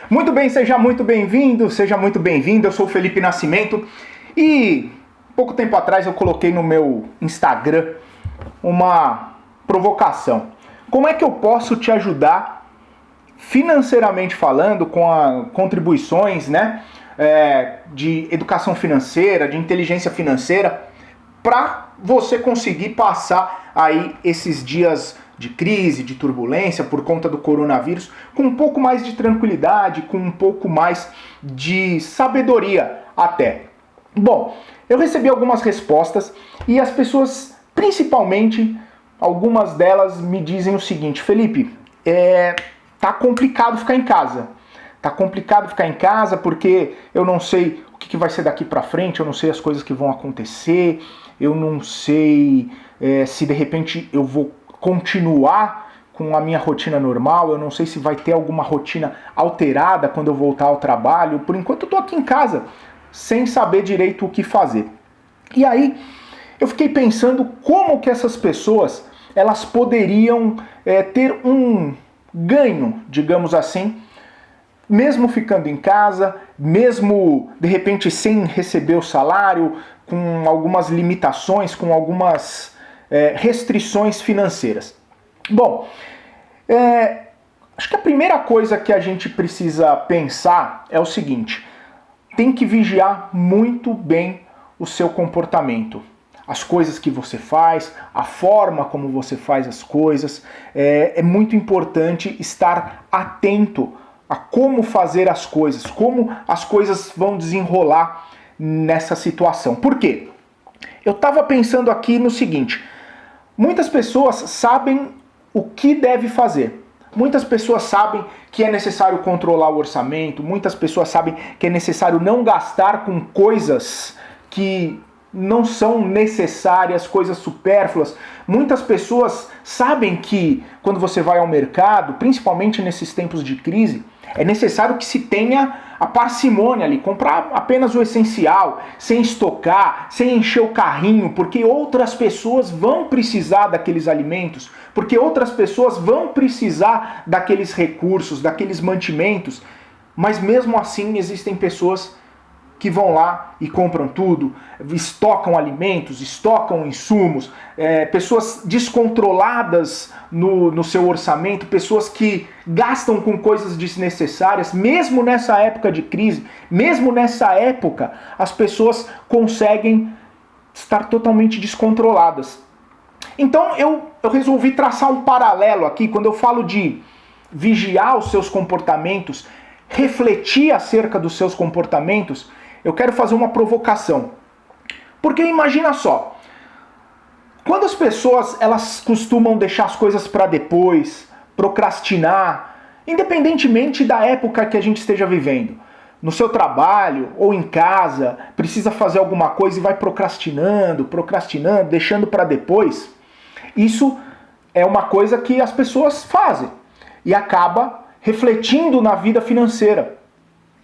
Muito bem, seja muito bem-vindo, seja muito bem-vindo. Eu sou o Felipe Nascimento e pouco tempo atrás eu coloquei no meu Instagram uma provocação. Como é que eu posso te ajudar financeiramente falando com contribuições, de educação financeira, de inteligência financeira, para você conseguir passar aí esses dias de crise, de turbulência por conta do coronavírus, com um pouco mais de tranquilidade, com um pouco mais de sabedoria até. Bom, eu recebi algumas respostas e as pessoas, principalmente, algumas delas me dizem o seguinte: Felipe, tá complicado ficar em casa. Tá complicado ficar em casa porque eu não sei o que vai ser daqui pra frente, eu não sei as coisas que vão acontecer, eu não sei se de repente eu vou continuar com a minha rotina normal, eu não sei se vai ter alguma rotina alterada quando eu voltar ao trabalho. Por enquanto eu tô aqui em casa sem saber direito o que fazer. E aí eu fiquei pensando como que essas pessoas elas poderiam ter um ganho, digamos assim, mesmo ficando em casa, mesmo de repente sem receber o salário, com algumas limitações, com algumas restrições financeiras. Bom, acho que a primeira coisa que a gente precisa pensar é o seguinte: tem que vigiar muito bem o seu comportamento. As coisas que você faz, a forma como você faz as coisas. É muito importante estar atento a como fazer as coisas, como as coisas vão desenrolar nessa situação. Por quê? Eu estava pensando aqui no seguinte: muitas pessoas sabem o que deve fazer. Muitas pessoas sabem que é necessário controlar o orçamento, muitas pessoas sabem que é necessário não gastar com coisas que não são necessárias, coisas supérfluas. Muitas pessoas sabem que quando você vai ao mercado, principalmente nesses tempos de crise, é necessário que se tenha a parcimônia ali, comprar apenas o essencial, sem estocar, sem encher o carrinho, porque outras pessoas vão precisar daqueles alimentos, porque outras pessoas vão precisar daqueles recursos, daqueles mantimentos. Mas mesmo assim existem pessoas que vão lá e compram tudo, estocam alimentos, estocam insumos, pessoas descontroladas no seu orçamento, pessoas que gastam com coisas desnecessárias. Mesmo nessa época de crise, mesmo nessa época, as pessoas conseguem estar totalmente descontroladas. Então eu resolvi traçar um paralelo aqui, quando eu falo de vigiar os seus comportamentos, refletir acerca dos seus comportamentos. Eu quero fazer uma provocação. Porque imagina só, quando as pessoas elas costumam deixar as coisas para depois, procrastinar, independentemente da época que a gente esteja vivendo, no seu trabalho ou em casa, precisa fazer alguma coisa e vai procrastinando, deixando para depois, isso é uma coisa que as pessoas fazem e acaba refletindo na vida financeira.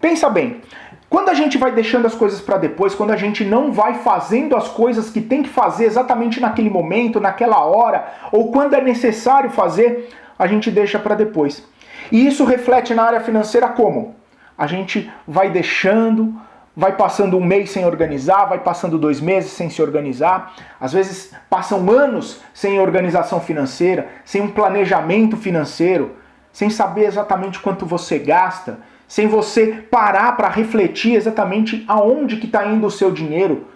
Pensa bem. Quando a gente vai deixando as coisas para depois, quando a gente não vai fazendo as coisas que tem que fazer exatamente naquele momento, naquela hora, ou quando é necessário fazer, a gente deixa para depois. E isso reflete na área financeira como? A gente vai deixando, vai passando um mês sem organizar, vai passando 2 meses sem se organizar, às vezes passam anos sem organização financeira, sem um planejamento financeiro, sem saber exatamente quanto você gasta, sem você parar para refletir exatamente aonde que está indo o seu dinheiro,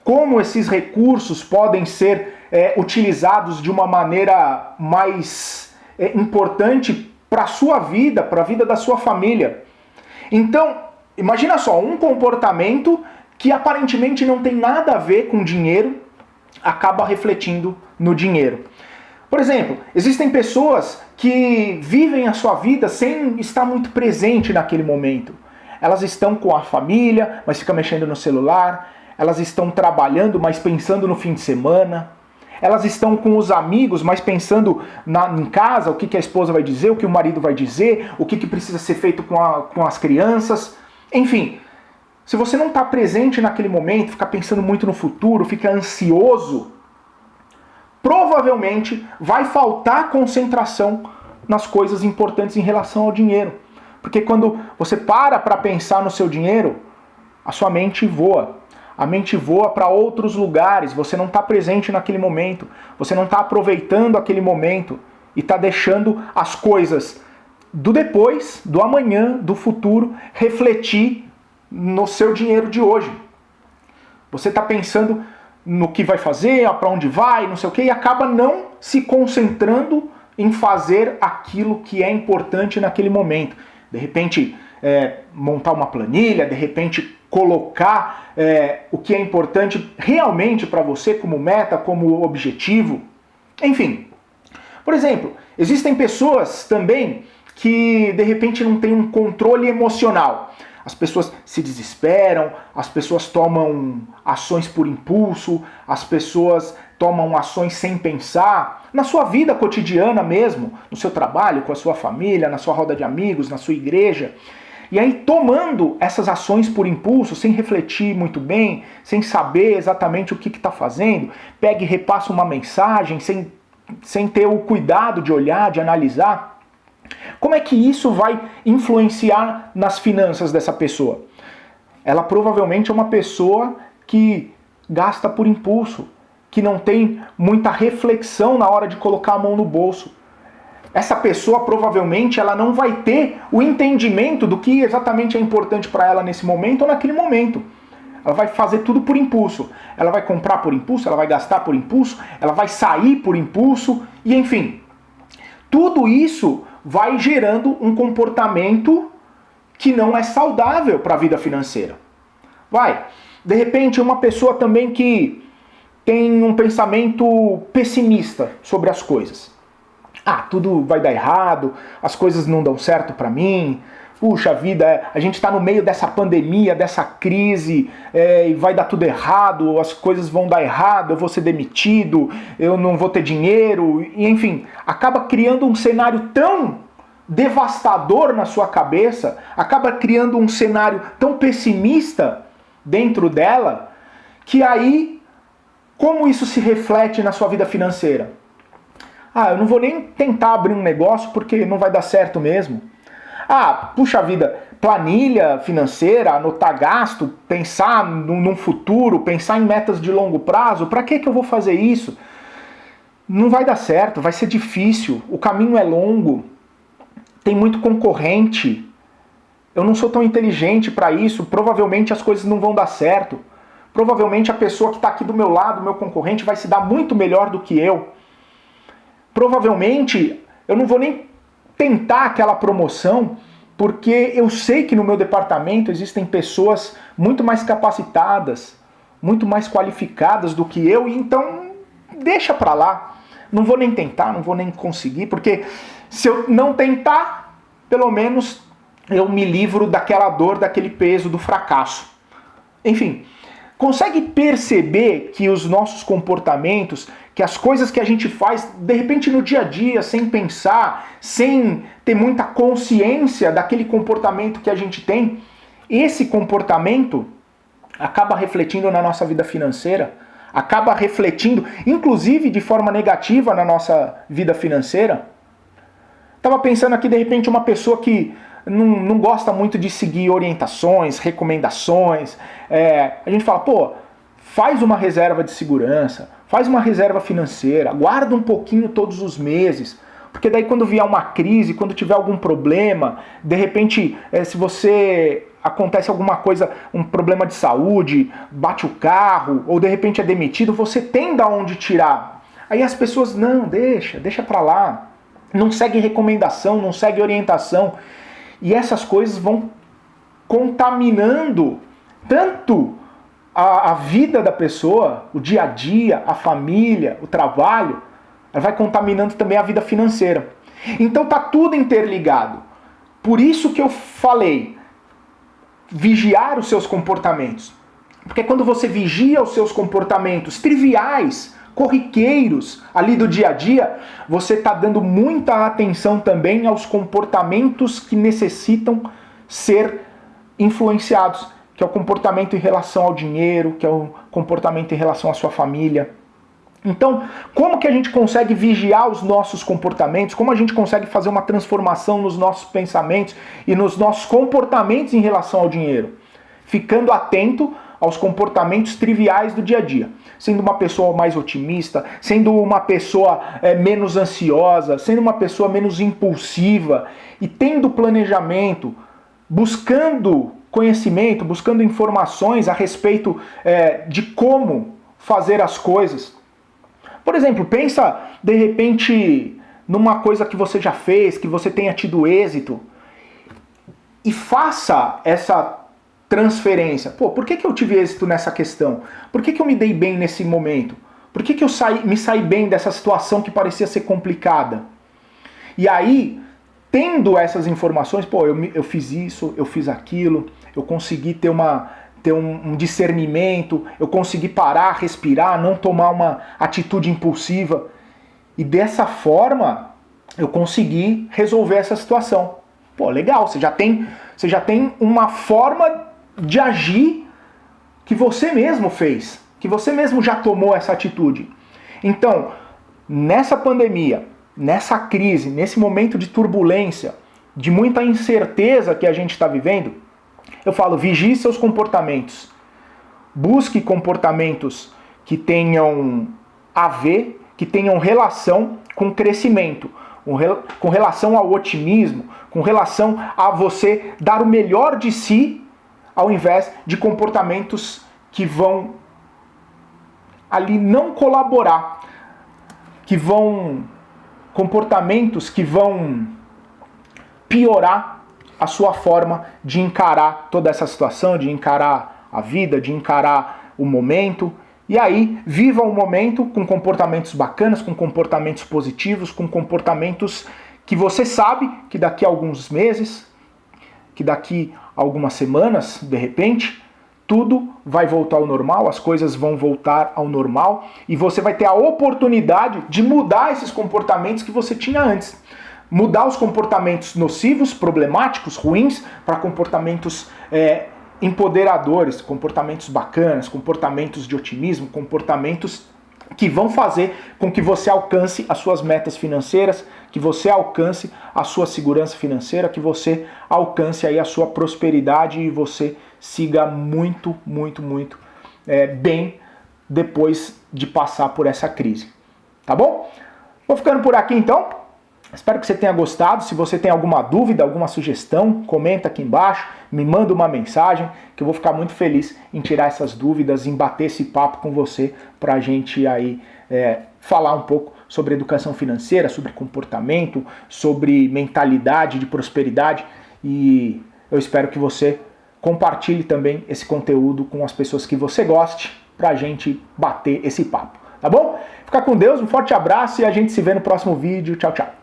como esses recursos podem ser utilizados de uma maneira mais importante para a sua vida, para a vida da sua família. Então, imagina só, um comportamento que aparentemente não tem nada a ver com dinheiro, acaba refletindo no dinheiro. Por exemplo, existem pessoas que vivem a sua vida sem estar muito presente naquele momento. Elas estão com a família, mas ficam mexendo no celular. Elas estão trabalhando, mas pensando no fim de semana. Elas estão com os amigos, mas pensando em casa, o que a esposa vai dizer, o que o marido vai dizer, o que precisa ser feito com as crianças. Enfim, se você não está presente naquele momento, fica pensando muito no futuro, fica ansioso, provavelmente vai faltar concentração nas coisas importantes em relação ao dinheiro. Porque quando você para pensar no seu dinheiro, a sua mente voa. A mente voa para outros lugares, você não está presente naquele momento, você não está aproveitando aquele momento e está deixando as coisas do depois, do amanhã, do futuro, refletir no seu dinheiro de hoje. Você está pensando no que vai fazer, para onde vai, não sei o quê, e acaba não se concentrando em fazer aquilo que é importante naquele momento. De repente, montar uma planilha, de repente colocar o que é importante realmente para você como meta, como objetivo. Enfim, por exemplo, existem pessoas também que de repente não têm um controle emocional. As pessoas se desesperam, as pessoas tomam ações por impulso, as pessoas tomam ações sem pensar, na sua vida cotidiana mesmo, no seu trabalho, com a sua família, na sua roda de amigos, na sua igreja. E aí, tomando essas ações por impulso, sem refletir muito bem, sem saber exatamente o que está fazendo, pega e repassa uma mensagem, sem ter o cuidado de olhar, de analisar. Como é que isso vai influenciar nas finanças dessa pessoa? Ela provavelmente é uma pessoa que gasta por impulso, que não tem muita reflexão na hora de colocar a mão no bolso. Essa pessoa provavelmente ela não vai ter o entendimento do que exatamente é importante para ela nesse momento ou naquele momento. Ela vai fazer tudo por impulso. Ela vai comprar por impulso, ela vai gastar por impulso, ela vai sair por impulso e enfim. Tudo isso vai gerando um comportamento que não é saudável para a vida financeira. De repente, uma pessoa também que tem um pensamento pessimista sobre as coisas. Tudo vai dar errado, as coisas não dão certo para mim, puxa vida, a gente está no meio dessa pandemia, dessa crise, e vai dar tudo errado, as coisas vão dar errado, eu vou ser demitido, eu não vou ter dinheiro, e enfim, acaba criando um cenário tão devastador na sua cabeça, acaba criando um cenário tão pessimista dentro dela, que aí, como isso se reflete na sua vida financeira? Eu não vou nem tentar abrir um negócio porque não vai dar certo mesmo. Puxa vida, planilha financeira, anotar gasto, pensar num futuro, pensar em metas de longo prazo, para que eu vou fazer isso? Não vai dar certo, vai ser difícil, o caminho é longo, tem muito concorrente, eu não sou tão inteligente para isso, provavelmente as coisas não vão dar certo, provavelmente a pessoa que está aqui do meu lado, meu concorrente, vai se dar muito melhor do que eu. Provavelmente eu não vou nem tentar aquela promoção, porque eu sei que no meu departamento existem pessoas muito mais capacitadas, muito mais qualificadas do que eu, e então deixa pra lá. Não vou nem tentar, não vou nem conseguir, porque se eu não tentar, pelo menos eu me livro daquela dor, daquele peso, do fracasso. Enfim, consegue perceber que os nossos comportamentos, que as coisas que a gente faz, de repente no dia a dia, sem pensar, sem ter muita consciência daquele comportamento que a gente tem, esse comportamento acaba refletindo na nossa vida financeira, acaba refletindo, inclusive de forma negativa na nossa vida financeira. Estava pensando aqui, de repente, uma pessoa que não gosta muito de seguir orientações, recomendações. A gente fala, faz uma reserva de segurança, faz uma reserva financeira, guarda um pouquinho todos os meses, porque daí quando vier uma crise, quando tiver algum problema, de repente, se você acontece alguma coisa, um problema de saúde, bate o carro, ou de repente é demitido, você tem da onde tirar. Aí as pessoas, não, deixa pra lá, não segue recomendação, não segue orientação. E essas coisas vão contaminando tanto a vida da pessoa, o dia a dia, a família, o trabalho, ela vai contaminando também a vida financeira. Então tá tudo interligado. Por isso que eu falei, vigiar os seus comportamentos. Porque quando você vigia os seus comportamentos triviais, corriqueiros, ali do dia a dia, você está dando muita atenção também aos comportamentos que necessitam ser influenciados, que é o comportamento em relação ao dinheiro, que é o comportamento em relação à sua família. Então, como que a gente consegue vigiar os nossos comportamentos? Como a gente consegue fazer uma transformação nos nossos pensamentos e nos nossos comportamentos em relação ao dinheiro? Ficando atento aos comportamentos triviais do dia a dia. Sendo uma pessoa mais otimista, sendo uma pessoa menos ansiosa, sendo uma pessoa menos impulsiva e tendo planejamento, buscando conhecimento, buscando informações a respeito de como fazer as coisas. Por exemplo, pensa de repente numa coisa que você já fez, que você tenha tido êxito e faça essa transferência. Pô, por que eu tive êxito nessa questão? Por que eu me dei bem nesse momento? Por que eu me saí bem dessa situação que parecia ser complicada? E aí, tendo essas informações, pô, eu fiz isso, eu fiz aquilo, eu consegui ter um discernimento, eu consegui parar, respirar, não tomar uma atitude impulsiva. E dessa forma, eu consegui resolver essa situação. Pô, legal, você já tem uma forma de agir que você mesmo fez, que você mesmo já tomou essa atitude. Então, nessa pandemia, nessa crise, nesse momento de turbulência, de muita incerteza que a gente está vivendo, eu falo, vigie seus comportamentos. Busque comportamentos que tenham a ver, que tenham relação com crescimento, com relação ao otimismo, com relação a você dar o melhor de si, ao invés de comportamentos que vão ali não colaborar, comportamentos que vão piorar a sua forma de encarar toda essa situação, de encarar a vida, de encarar o momento. E aí, viva o momento com comportamentos bacanas, com comportamentos positivos, com comportamentos que você sabe que daqui a alguns meses, que daqui a algumas semanas, de repente, tudo vai voltar ao normal, as coisas vão voltar ao normal e você vai ter a oportunidade de mudar esses comportamentos que você tinha antes. Mudar os comportamentos nocivos, problemáticos, ruins, para comportamentos empoderadores, comportamentos bacanas, comportamentos de otimismo, comportamentos que vão fazer com que você alcance as suas metas financeiras, que você alcance a sua segurança financeira, que você alcance aí a sua prosperidade e você siga muito, muito, muito bem depois de passar por essa crise. Tá bom? Vou ficando por aqui então. Espero que você tenha gostado. Se você tem alguma dúvida, alguma sugestão, comenta aqui embaixo, me manda uma mensagem, que eu vou ficar muito feliz em tirar essas dúvidas, em bater esse papo com você, pra gente aí falar um pouco sobre educação financeira, sobre comportamento, sobre mentalidade de prosperidade. E eu espero que você compartilhe também esse conteúdo com as pessoas que você goste, pra gente bater esse papo, tá bom? Fica com Deus, um forte abraço e a gente se vê no próximo vídeo. Tchau, tchau.